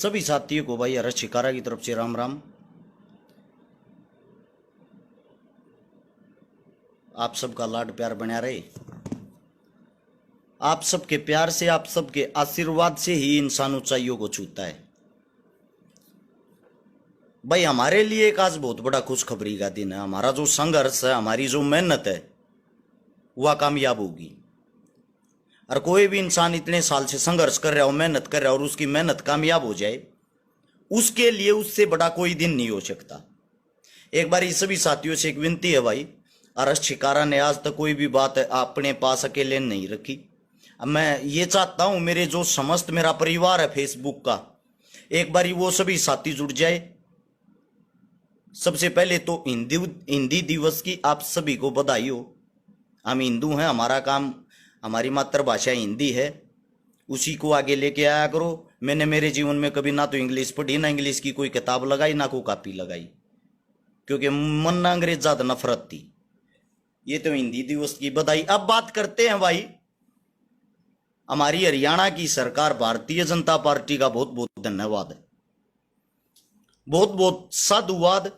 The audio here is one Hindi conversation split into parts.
सभी साथियों को भाई हर्ष शिकारा की तरफ से राम राम। आप सबका लाड प्यार बना रहे। आप सबके प्यार से, आप सबके आशीर्वाद से ही इंसान ऊंचाइयों को छूता है। भाई हमारे लिए एक आज बहुत बड़ा खुशखबरी का दिन है। हमारा जो संघर्ष है, हमारी जो मेहनत है, वह कामयाब होगी। और कोई भी इंसान इतने साल से संघर्ष कर रहा हो, मेहनत कर रहा हो और उसकी मेहनत कामयाब हो जाए, उसके लिए उससे बड़ा कोई दिन नहीं हो सकता। एक बार इस सभी साथियों से एक विनती है भाई, हर्ष शिकारा ने आज तक कोई भी बात अपने पास अकेले नहीं रखी। अब मैं ये चाहता हूं मेरे जो समस्त मेरा परिवार है फेसबुक का, एक बार वो सभी साथी जुड़ जाए। सबसे पहले तो हिंदी दिवस की आप सभी को बधाई हो। हम हिंदू हैं, हमारा काम, हमारी मातृभाषा हिंदी है, उसी को आगे लेके आया करो। मैंने मेरे जीवन में कभी ना तो इंग्लिश पढ़ी, ना इंग्लिश की कोई किताब लगाई, ना कोई कॉपी लगाई, क्योंकि मन ना अंग्रेज ज्यादा नफरत थी। ये तो हिंदी दिवस की बधाई। अब बात करते हैं भाई, हमारी हरियाणा की सरकार, भारतीय जनता पार्टी का बहुत बहुत धन्यवाद है, बहुत बहुत साधुवाद।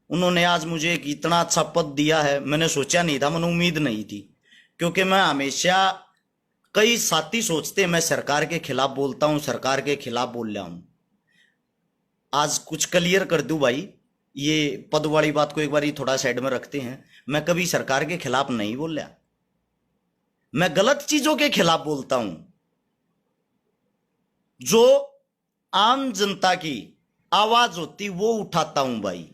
उन्होंने आज मुझे एक इतना अच्छा पद दिया है, मैंने सोचा नहीं था, मैंने उम्मीद नहीं थी, क्योंकि मैं हमेशा, कई साथी सोचते मैं सरकार के खिलाफ बोलता हूं, सरकार के खिलाफ बोल रहा हूं। आज कुछ क्लियर कर दूं भाई, ये पद वाली बात को एक बार थोड़ा साइड में रखते हैं। मैं कभी सरकार के खिलाफ नहीं बोल रहा, मैं गलत चीजों के खिलाफ बोलता हूं, जो आम जनता की आवाज होती वो उठाता हूं भाई।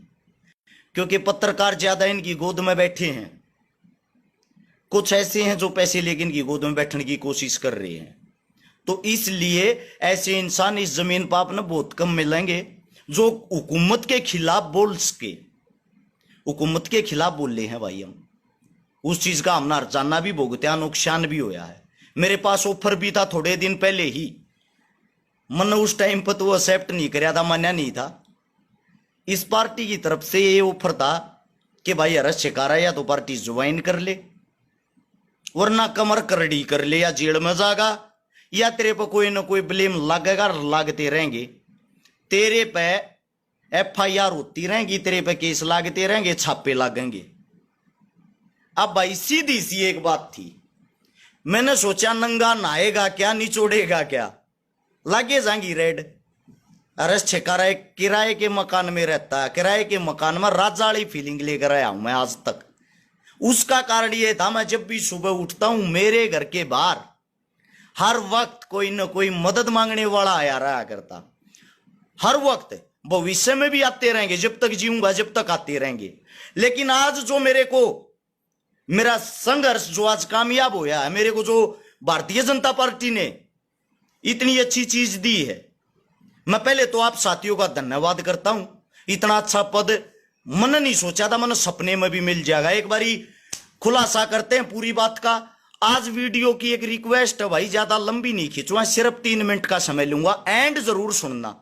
क्योंकि पत्रकार ज्यादा इनकी गोद में बैठे हैं, कुछ ऐसे हैं जो पैसे लेके इनकी गोद में बैठने की कोशिश कर रहे हैं, तो इसलिए ऐसे इंसान इस जमीन पर आपने बहुत कम मिलेंगे जो हुकूमत के खिलाफ बोल सके। हुकूमत के खिलाफ बोल रहे हैं भाई हम, उस चीज का हमने हर्जाना भी भुगत्या, नुकसान भी होया है। मेरे पास ऑफर भी था थोड़े दिन पहले ही, मैंने उस टाइम पर तो वो एक्सेप्ट नहीं कराया था, मान्या नहीं था। इस पार्टी की तरफ से ये ऑफर था कि भाई हर्ष शिकारा या तो पार्टी ज्वाइन कर ले, वरना कमर करड़ी कर ले, या जेल में जाएगा, या तेरे पर कोई ना कोई ब्लेम लगेगा, लागते रहेंगे, तेरे पे FIR होती रहेंगी, तेरे पे केस लागते रहेंगे, छापे लगेंगे। अब भाई सीधी सी एक बात थी, मैंने सोचा नंगा नहाएगा क्या, निचोड़ेगा क्या, लागे जाएंगी रेड। हर्ष शिकारा एक किराए के मकान में रहता है, किराए के मकान में राजा वाली फीलिंग लेकर आया हूं मैं आज तक। उसका कारण यह था, मैं जब भी सुबह उठता हूं, मेरे घर के बाहर हर वक्त कोई ना कोई मदद मांगने वाला आया रहा करता, हर वक्त, भविष्य में भी आते रहेंगे, जब तक जीऊंगा जब तक आते रहेंगे। लेकिन आज जो मेरे को मेरा संघर्ष जो आज कामयाब होया है, मेरे को जो भारतीय जनता पार्टी ने इतनी अच्छी चीज दी है, मैं पहले तो आप साथियों का धन्यवाद करता हूं। इतना अच्छा पद मैंने नहीं सोचा था, मैंने सपने में भी मिल जाएगा। एक बारी खुलासा करते हैं पूरी बात का। आज वीडियो की एक रिक्वेस्ट है भाई, ज्यादा लंबी नहीं खींचूंगा, सिर्फ 3 मिनट का समय लूंगा, एंड जरूर सुनना,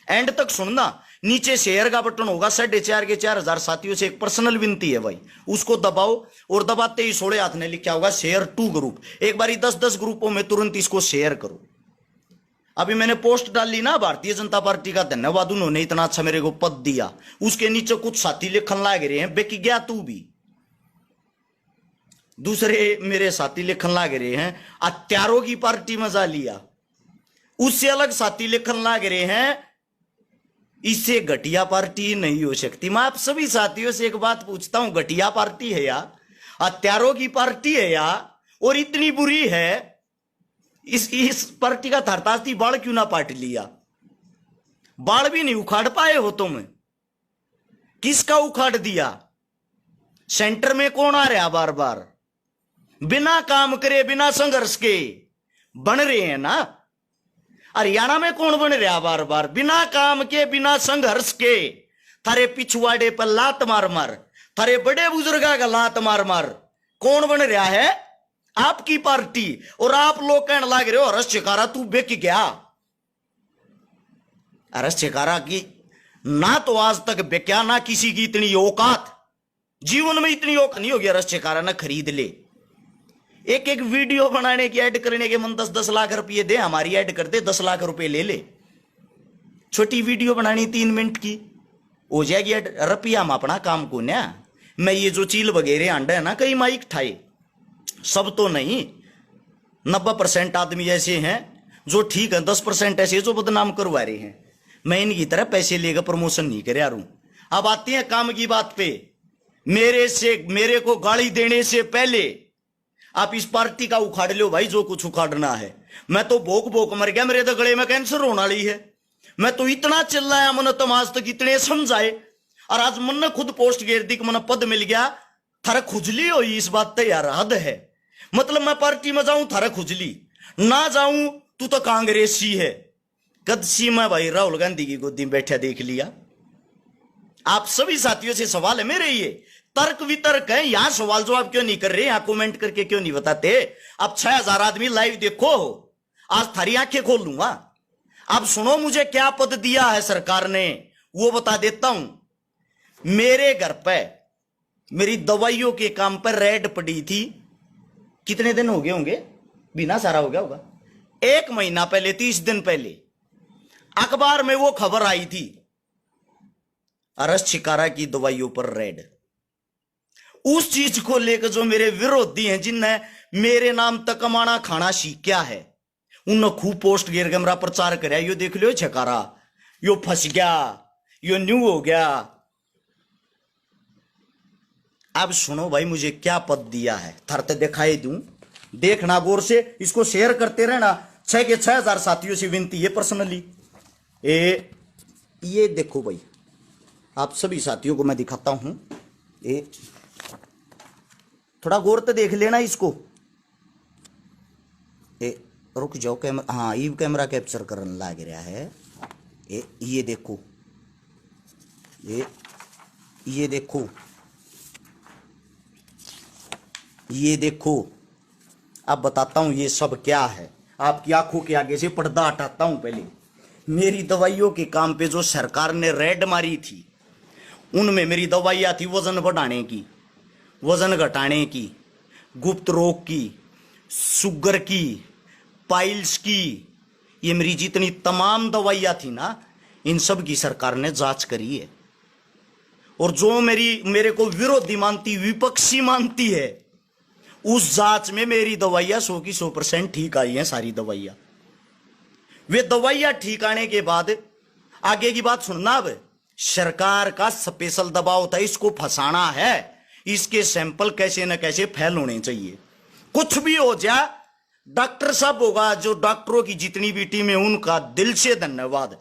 एंड तक सुनना। नीचे शेयर का बटन होगा, 4,500 के 4,000 साथियों से एक पर्सनल विनती है भाई, उसको दबाओ, और दबाते ही सोड़े हाथ ने लिखा होगा शेयर टू ग्रुप। एक बारी 10-10 ग्रुपों में तुरंत इसको शेयर करो। अभी मैंने पोस्ट डाली ना, भारतीय जनता पार्टी का धन्यवाद, उन्होंने इतना अच्छा मेरे को पद दिया। उसके नीचे कुछ साथी लिखन लाग रहे हैं, बेकी गया तू भी। दूसरे मेरे साथी लिखन लाग रहे हैं, हत्यारों की पार्टी मजा लिया। उससे अलग साथी लिखन लाग रहे हैं, इससे घटिया पार्टी नहीं हो सकती। मैं आप सभी साथियों से एक बात पूछता हूं, घटिया पार्टी है या हत्यारों की पार्टी है या, और इतनी बुरी है, इस पार्टी का थरतास्ती बाढ़ क्यों ना पाट लिया? बाढ़ भी नहीं उखाड़ पाए हो तुम, किसका उखाड़ दिया? सेंटर में कौन आ रहा बार बार? बिना काम करे, बिना संघर्ष के बन रहे हैं ना। हरियाणा में कौन बन रहा बार बार? बिना काम के, बिना संघर्ष के, थारे पिछवाड़े पर लात मार मार, थारे बड़े बुजुर्गा का लात मार मार, कौन बन रहा है? आपकी पार्टी। और आप लोग कहने लग रहे हो हर्ष शिकारा तू बेकी क्या? हर्ष शिकारा की ना तो आज तक बेक्या, ना किसी की इतनी औकात, जीवन में इतनी औकात नहीं होगी हर्ष शिकारा ना खरीद ले। एक एक वीडियो बनाने की, ऐड करने के मन 10-10 लाख रुपये दे, हमारी ऐड कर दे, 10 लाख रुपए ले ले। छोटी वीडियो बनानी 3 मिनट की हो जाएगी रुपया में अपना काम को ना। मैं ये जो चील वगैरह अंडा है ना कई माइक ठाए, सब तो नहीं, 90% आदमी ऐसे हैं जो ठीक है, 10% ऐसे जो बदनाम करवा रहे हैं। मैं इनकी तरह पैसे लेकर प्रमोशन नहीं कर रहा हूं। अब आते हैं काम की बात पे। मेरे को गाली देने से पहले आप इस पार्टी का उखाड़ लो भाई, जो कुछ उखाड़ना है। मैं तो भोक भोक मर गया, मेरे तो गले में कैंसर होने वाली है। मैं तो इतना चिल्लाया, मन तो आज तक इतने समझाए, और आज मन ने खुद पोस्ट गिर दी कि मन पद मिल गया, थारा खुजली हुई। इस बात तो यार हद है। मतलब मैं पार्टी में जाऊं थारा खुजली, ना जाऊं तू तो कांग्रेसी है। कद सी मैं भाई राहुल गांधी की गोदी में बैठा देख लिया। आप सभी साथियों से सवाल है मेरे, ये तर्क वितर्क है, यहां सवाल जवाब क्यों नहीं कर रहे, यहां कमेंट करके क्यों नहीं बताते। अब 6000 आदमी लाइव देखो, आज थारी आंखें खोल लूंगा। अब सुनो मुझे क्या पद दिया है सरकार ने, वो बता देता हूं। मेरे घर पे मेरी दवाइयों के काम पर रेड पड़ी थी, कितने दिन हो गए होंगे, बिना सारा हो गया होगा, 1 महीना पहले, 30 दिन पहले अखबार में वो खबर आई थी, अरस शिकारा की दवाइयों पर रेड। उस चीज को लेकर जो मेरे विरोधी हैं, जिनने मेरे नाम तक कमाना खाना सीखा है, उन्होंने खूब पोस्ट गिर के मेरा प्रचार कराया, यो देख लो छकारा, यो फंस गया, यो न्यू हो गया। अब सुनो भाई मुझे क्या पद दिया है, थरते दिखाई दूं, देखना गौर से, इसको शेयर करते रहना। 6 के 6000 साथियों से विनती है पर्सनली। ये देखो भाई, आप सभी साथियों को मैं दिखाता हूं, थोड़ा गौर से देख लेना इसको। रुक जाओ, कैमरा, हाँ ये कैमरा कैप्चर करने लग रहा है। ये देखो, ये देखो, ये देखो। अब बताता हूं ये सब क्या है, आपकी आंखों के आगे से पर्दा हटाता हूं। पहले मेरी दवाइयों के काम पे जो सरकार ने रेड मारी थी, उनमें मेरी दवाइयां थी वजन बढ़ाने की, वजन घटाने की, गुप्त रोग की, शुगर की, पाइल्स की। ये मेरी जितनी तमाम दवाइयां थी ना, इन सब की सरकार ने जांच करी है। और जो मेरे को विरोधी मानती, विपक्षी मानती है, उस जांच में मेरी दवाइयां 100 की 100% ठीक आई हैं, सारी दवाइयां। वे दवाइयां ठीक आने के बाद आगे की बात सुनना। अब सरकार का स्पेशल दबाव था, इसको फंसाना है, इसके सैंपल कैसे न कैसे फेल होने चाहिए। कुछ भी हो जाए, डॉक्टर साहब होगा, जो डॉक्टरों की जितनी भी टीम है, उनका दिल से धन्यवाद।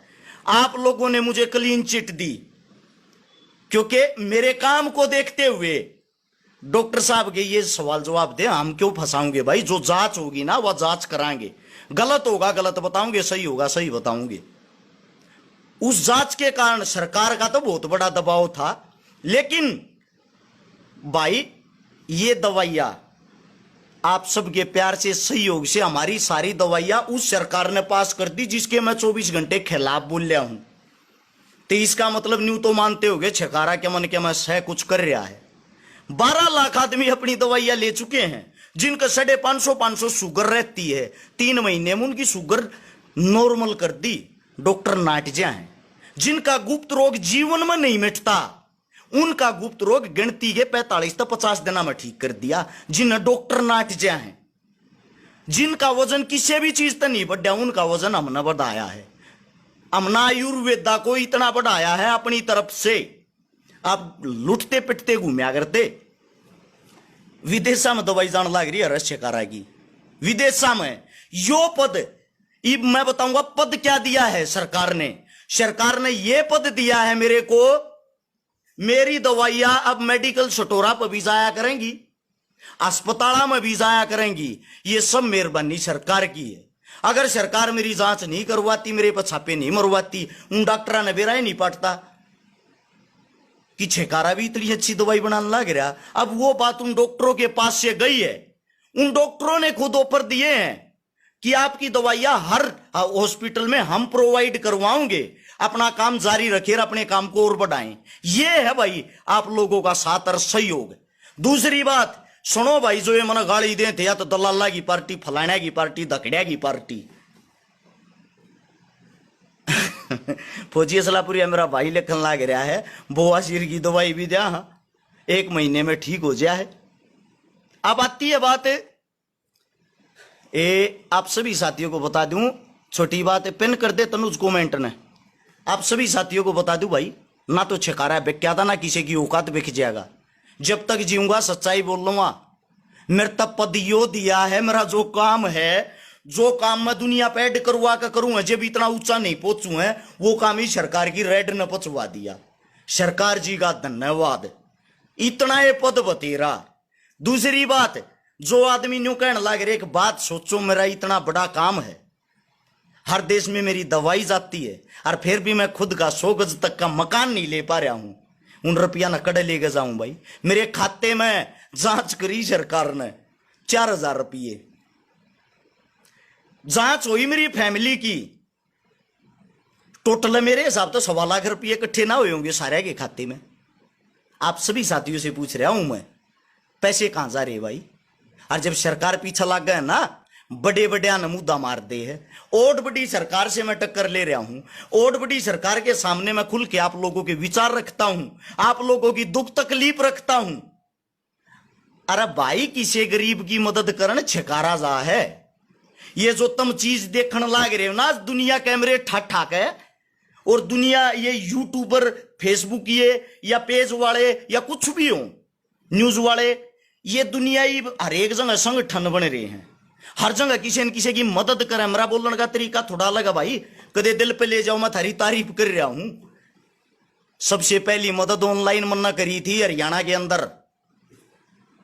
आप लोगों ने मुझे क्लीन चिट दी, क्योंकि मेरे काम को देखते हुए डॉक्टर साहब के ये सवाल जवाब दे, हम क्यों फंसाओगे भाई। जो जांच होगी ना वह जांच कराएंगे, गलत होगा गलत बताऊंगे, सही होगा सही बताऊंगे। उस जांच के कारण सरकार का तो बहुत बड़ा दबाव था। लेकिन भाई ये दवाइयां आप सबके प्यार से, सहयोग से हमारी सारी दवाइयां उस सरकार ने पास कर दी, जिसके मैं 24 घंटे खिलाफ बोल रहा हूं। तो इसका मतलब न्यू तो मानते होगे छकारा के मन के मैं सह कुछ कर रहा है। 12 लाख आदमी अपनी दवाइयां ले चुके हैं, जिनका 550 शुगर रहती है। 3 महीने में उनकी शुगर नॉर्मल कर दी, डॉक्टर नाटजा हैं। जिनका गुप्त रोग जीवन में नहीं मिटता, उनका गुप्त रोग गिनती के 45 से 50 दिन में ठीक कर दिया, जिन्हें डॉक्टर नाटजा हैं। जिनका वजन किसी भी चीज तक नहीं बढ़ा, उनका वजन हमने बढ़ाया है। हमने आयुर्वेदा को इतना बढ़ाया है अपनी तरफ से। आप लुटते पिटते घूमया करते, विदेशा में दवाई जान लग रही है रश्यकारा की, विदेशा में यो पद। अब मैं बताऊंगा पद क्या दिया है सरकार ने। सरकार ने यह पद दिया है मेरे को, मेरी दवाइयां अब मेडिकल स्टोरा पर भी जाया करेंगी, अस्पताल में भी जाया करेंगी। ये सब मेहरबानी सरकार की है। अगर सरकार मेरी जांच नहीं करवाती, मेरे पर छापे नहीं मरवाती, उन डॉक्टर ने बेरा ही नहीं पाटता कि छकारा भी इतनी अच्छी दवाई बनाने लग रहा। अब वो बात उन डॉक्टरों के पास से गई है, उन डॉक्टरों ने खुद ऑफर दिए हैं कि आपकी दवाइयां हर हॉस्पिटल में हम प्रोवाइड करवाओगे, अपना काम जारी रखिए, अपने काम को और बढ़ाएं। ये है भाई आप लोगों का साथ और सहयोग। दूसरी बात सुनो भाई, जो ये मन गाली दे थे, या तो दलाला की पार्टी, फलाना की पार्टी, धकड़िया की पार्टी फौजी असलापुरी मेरा भाई लिखन लाग रहा है, बवासीर की दवाई भी दिया, 1 महीने में ठीक हो जाए। अब आती है बात, आप सभी साथियों को बता दूं, छोटी बात है, पिन कर दे तनुज कमेंट ने। आप सभी साथियों को बता दूं भाई, ना तो छकारा बिक क्या था, ना किसी की औकात बिक जाएगा। जब तक जीऊंगा सच्चाई बोल लूंगा। मेरे तब पद यो दिया है, मेरा जो काम है, जो काम मैं दुनिया पे ऐड करवा कर करूंगा, जब इतना ऊंचा नहीं पहुंचू है, वो काम ही सरकार की रेड ने पहुंचवा दिया। सरकार जी का धन्यवाद, इतना ये पद बतेरा। दूसरी बात, जो आदमी न्यू कहने लग रहे, एक बात सोचो, मेरा इतना बड़ा काम है, हर देश में मेरी दवाई जाती है, और फिर भी मैं खुद का 100 गज तक का मकान नहीं ले पा रहा हूं। उन रुपया न कड़े लेके जाऊं भाई। मेरे खाते में जांच करी सरकार ने 4000 रुपये, जांच हुई मेरी फैमिली की, टोटल मेरे हिसाब तो 1.25 लाख रुपये इकट्ठे ना हुए होंगे सारे के खाते में। आप सभी साथियों से पूछ रहा हूं मैं, पैसे कहां जा रहे भाई? और जब सरकार पीछे लग गए ना, बड़े बड़े मुद्दा मार दे है। और बड़ी सरकार से मैं टक्कर ले रहा हूं, और बड़ी सरकार के सामने मैं खुल के आप लोगों के विचार रखता हूं, आप लोगों की दुख तकलीफ रखता हूं। अरे भाई, किसी गरीब की मदद करने छकारा जा है। ये जो तुम चीज देखने लाग रहे हो ना, दुनिया कैमरे ठाक ठाक है, और दुनिया ये यूट्यूबर, फेसबुक ये या पेज वाले या कुछ भी हो, न्यूज वाले, ये दुनिया ही हर एक जगह संगठन बन रहे हैं। हर जगह किसी न किसी की मदद करे। मेरा बोलने का तरीका थोड़ा अलग है भाई, कदे दिल पे ले जाओ, मैं थारी तारीफ कर रहा हूं। सबसे पहली मदद ऑनलाइन मन्ना करी थी हरियाणा के अंदर।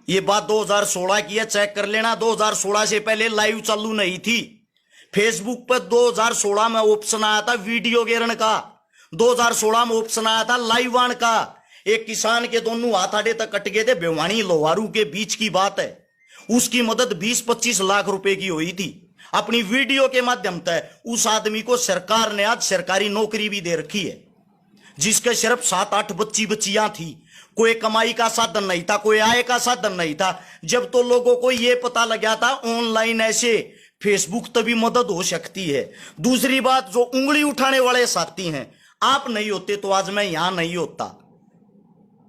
ये बात 2016 की है, चेक कर लेना। 2016 से पहले लाइव चालू नहीं थी। फेसबुक पर 2016 में ऑप्शन आया था वीडियो गेरन का, 2016 में ऑप्शन आया था लाइव आन का। एक किसान के दोनों हाथ आड़े तक कट गए थे, भिवानी लोहारू के बीच की बात है। उसकी मदद 20-25 लाख रुपए की हुई थी। अपनी वीडियो के माध्यम से उस आदमी को सरकार ने आज सरकारी नौकरी भी दे रखी है, जिसके सिर्फ 7-8 बच्चियां थी। कोई कमाई का साधन नहीं था, कोई आय का साधन नहीं था। जब तो लोगों को यह पता लगा था ऑनलाइन ऐसे फेसबुक तभी मदद हो सकती है। दूसरी बात, जो उंगली उठाने वाले साथी हैं, आप नहीं होते तो आज मैं यहां नहीं होता।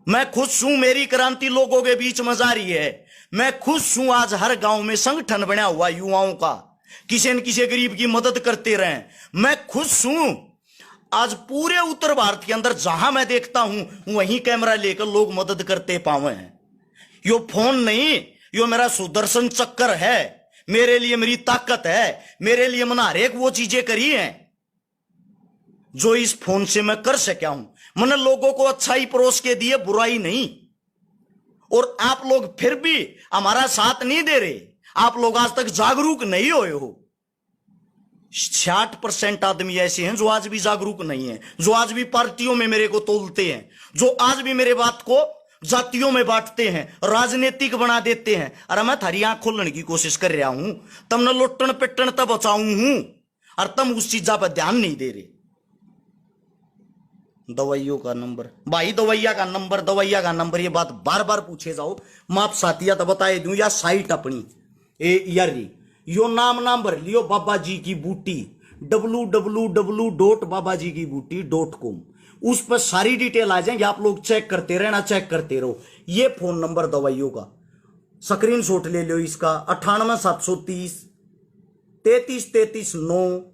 मैं खुश हूं, मेरी क्रांति लोगों के बीच में जारी है। मैं खुश हूं, आज हर गांव में संगठन बना हुआ युवाओं का, किसी न किसी गरीब की मदद करते रहे। मैं खुश हूं, आज पूरे उत्तर भारत के अंदर जहां मैं देखता हूं, वहीं कैमरा लेकर लोग मदद करते पावे हैं। यो फोन नहीं, यो मेरा सुदर्शन चक्कर है। मेरे लिए मेरी ताकत है, मेरे लिए मैंने हर एक वो चीजें करी हैं जो इस फोन से मैं कर सका हूं। मैंने लोगों को अच्छाई परोस के दिए, बुराई नहीं। और आप लोग फिर भी हमारा साथ नहीं दे रहे। आप लोग आज तक जागरूक नहीं हुए हो। 60% आदमी ऐसे हैं जो आज भी जागरूक नहीं है, जो आज भी पार्टियों में मेरे को तोलते हैं, जो आज भी मेरे बात को जातियों में बांटते हैं, राजनीतिक बना देते हैं। अरे मैं थारी आंख खोलने की कोशिश कर रहा हूं, तुमने लुट्टन पिट्टन तब बचाऊं हूं, और तुम उस चीजा पर ध्यान नहीं दे रहे। दवाइयों का नंबर भाई, दवाइया का नंबर, ये बात बार बार पूछे जाओ। मैं आप साथिया तो बताए दूं, या साइट अपनी यार यो नाम भर लियो, बाबा जी की बूटी, www.babajikibooty.com। उस पर सारी डिटेल आ जाएंगे, आप लोग चेक करते रहना, चेक करते रहो। ये फोन नंबर दवाइयों का स्क्रीन शॉट ले लो इसका, 98-730 33-33-9।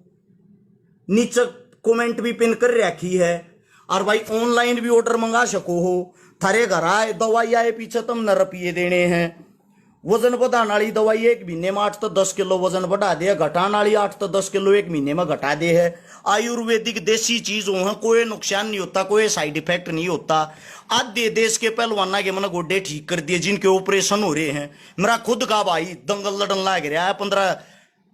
नीचे कमेंट भी पिन कर रखी है। और भाई ऑनलाइन भी ऑर्डर मंगा सको हो, थारे घर आए दवाई आए, पीछे तुमने रुपये देने हैं। वजन बढ़ाने वाली दवाई 1 महीने में 8 से 10 किलो वजन बढ़ा दे, घटाने वाली 8 से 10 किलो 1 महीने में घटा दे है। आयुर्वेदिक देसी चीज हो, कोई नुकसान नहीं होता, कोई साइड इफेक्ट नहीं होता। आधे देश के पहलवाना के मैंने गोड्डे ठीक कर दिए, जिनके ऑपरेशन हो रहे हैं। मेरा खुद का भाई दंगल लड़न लग रहा है,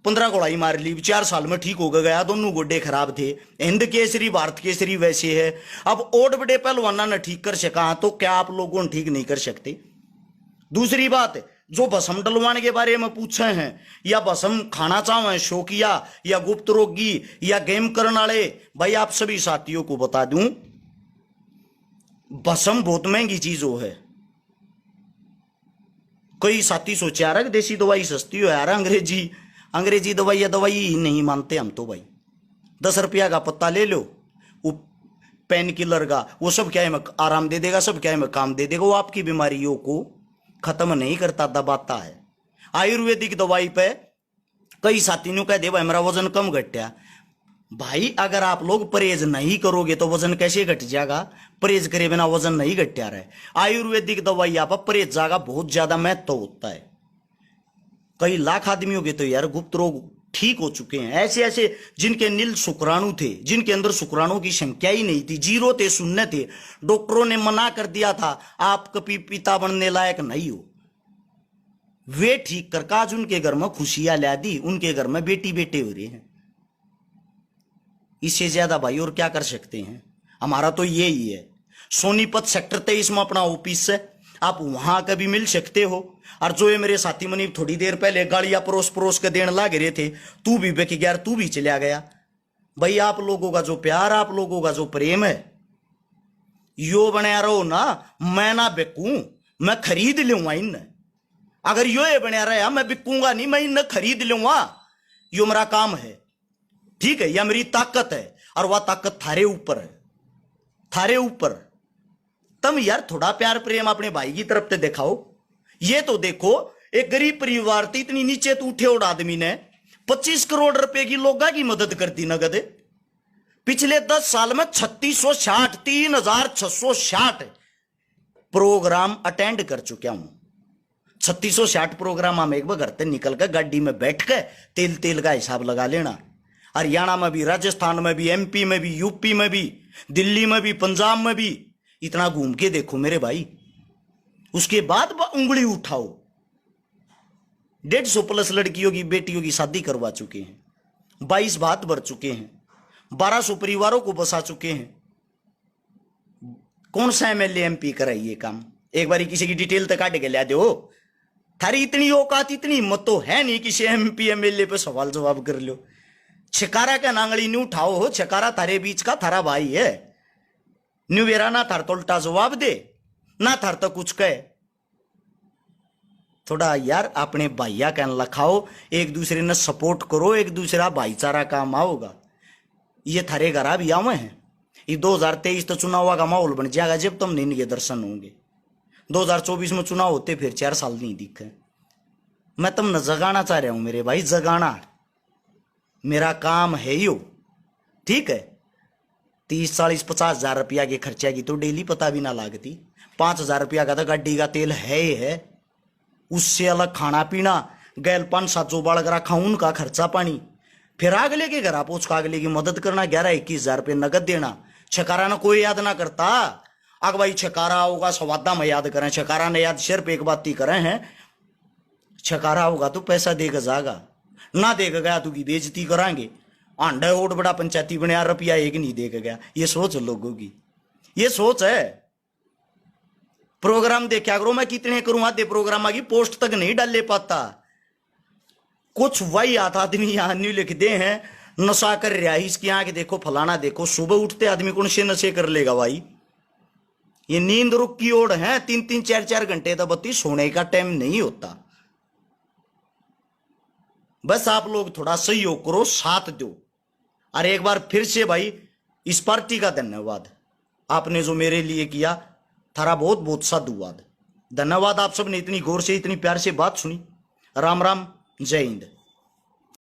15 गोलाई मार ली, 4 साल में ठीक हो गया। दोनों गोड्डे खराब थे। हिंद केसरी भारत केसरी वैसे है। अब और बड़े पहलवाना ने ठीक कर सका, तो क्या आप लोगों ने ठीक नहीं कर सकते? दूसरी बात, जो भस्म डलवाने के बारे में पूछे हैं, या भस्म खाना चाहे शौकिया या गुप्त रोगी या गेम करने वाले, भाई आप सभी साथियों को बता दूं, भस्म बहुत महंगी चीज हो है। कोई साथी सोचे यार देसी दवाई सस्ती हो, यार अंग्रेजी दवाई या दवाई ही नहीं मानते हम तो भाई। 10 रुपया का पत्ता ले लो, वो पेन किलर का, वो सब क्या है आराम दे देगा, सब क्या है काम दे देगा, वो आपकी बीमारियों को खत्म नहीं करता, दबाता है। आयुर्वेदिक दवाई पे कई साथियों कह दे भाई मेरा वजन कम घटा। भाई अगर आप लोग परहेज नहीं करोगे तो वजन कैसे घट जाएगा? परहेज करे बिना वजन नहीं घटा रहे। आयुर्वेदिक दवाई आप परहेज जागा बहुत ज्यादा महत्व होता है। कई लाख आदमियों के तो यार गुप्त रोग ठीक हो चुके हैं, ऐसे ऐसे जिनके नील शुक्राणु थे, जिनके अंदर शुक्राणु की संख्या ही नहीं थी, जीरो थे, शून्य थे। डॉक्टरों ने मना कर दिया था आप कभी पिता बनने लायक नहीं हो। वे ठीक कर काज उनके घर में खुशियां ला दी, उनके घर में बेटी बेटे हो रहे हैं। इससे ज्यादा भाई और क्या कर सकते हैं? हमारा तो यही है। सोनीपत सेक्टर 23 में अपना ऑफिस है, आप वहां कभी मिल सकते हो। और जो ये मेरे साथी मनी थोड़ी देर पहले गाड़ियां परोस परोस के देने लग रहे थे, तू भी बेक गया, तू भी चला गया। भाई आप लोगों का जो प्यार, आप लोगों का जो प्रेम है, यो बना रहो ना। मैं ना बिकूं, मैं खरीद लूंगा इन। अगर यो ये बना रहा, मैं बिकूंगा नहीं, मैं इन खरीद लूंगा। यो मेरा काम है, ठीक है, यह मेरी ताकत है। और वह ताकत थारे ऊपर है, थारे ऊपर। तुम यार थोड़ा प्यार प्रेम अपने भाई की तरफ से दिखाओ। ये तो देखो एक गरीब परिवार थी, इतनी नीचे तो उठे और आदमी ने 25 करोड़ रुपए की लोगों की मदद कर दी नगद। पिछले 10 साल में 3660 प्रोग्राम अटेंड कर चुका हूं। 3660 प्रोग्राम हम एक बार घर से निकल कर गाड़ी में बैठ के तेल तेल का हिसाब लगा लेना। हरियाणा में भी, राजस्थान में भी, एमपी में भी, यूपी में भी, दिल्ली में भी, पंजाब में भी, इतना घूम के देखो मेरे भाई। उसके बाद उंगली उठाओ। 150 प्लस लड़कियों की बेटियों की शादी करवा चुके हैं, 22 बात भर चुके हैं, 1200 परिवारों को बसा चुके हैं। कौन सा एमएलए एमपी कराई ये काम? एक बारी किसी की डिटेल तक काट के ला दो। थारी इतनी औकात, इतनी हिम्मत तो है नहीं किसी एमपी एमएलए पे सवाल जवाब कर लो। छकारा का नांगली नहीं उठाओ हो, छकारा थारे बीच का थारा भाई है। न्यू वेरा ना थार तो उल्टा जवाब दे, ना थार तो कुछ कहे। थोड़ा यार अपने भाइया कहने लखाओ, एक दूसरे ने सपोर्ट करो, एक दूसरा भाईचारा काम आओगा। ये थारे घर भी आवे हैं। ये 2023 तो चुनाव का माहौल बन जाएगा जब तुम नहीं इनके दर्शन होंगे। 2024 में चुनाव होते फिर 4 साल नहीं दिखे। मैं तुम न जगाना चाह रहा हूं मेरे भाई, जगाना मेरा काम है यो, ठीक है। 30, 40, 50 हजार रुपया के खर्चा की तो डेली पता भी ना लागती। 5,000 रुपया का तो गाड़ी का तेल है ही है, उससे अलग खाना पीना, गैल 5-7 जो बाढ़ रखा उनका खर्चा पानी, फिर अगले के घर पहुंच का अगले की मदद करना, 11-21 हजार रुपये नगद देना। छकारा ना कोई याद ना करता। अग भाई छकारा होगा सवादा में याद करें, छकारा ने याद सिर्फ एक बात ही करें हैं, छकारा होगा तो पैसा देगा जागा, ना देगा गया तो की बेइज्जती कराएंगे। आंडा ओट बड़ा पंचायती बने, रुपया एक नहीं देगा गया। ये सोच लोगों की, ये सोच है। प्रोग्राम देखा करो, मैं कितने करूं आधे प्रोग्राम की पोस्ट तक नहीं डाले पाता। कुछ वही आता आदमी यहां नहीं लिख दे हैं नशा कर रहा है, इसकी आंख देखो, फलाना देखो। सुबह उठते आदमी कौन से नशे कर लेगा भाई? ये नींद रुक की ओर है, 3-3, 4-4 घंटे तक बत्ती सोने का टाइम नहीं होता। बस आप लोग थोड़ा सहयोग करो, साथ दो। और एक बार फिर से भाई इस पार्टी का धन्यवाद, आपने जो मेरे लिए किया, थारा बहुत बहुत साधुवाद, धन्यवाद। आप सबने इतनी गौर से, इतनी प्यार से बात सुनी। राम राम, जय हिंद।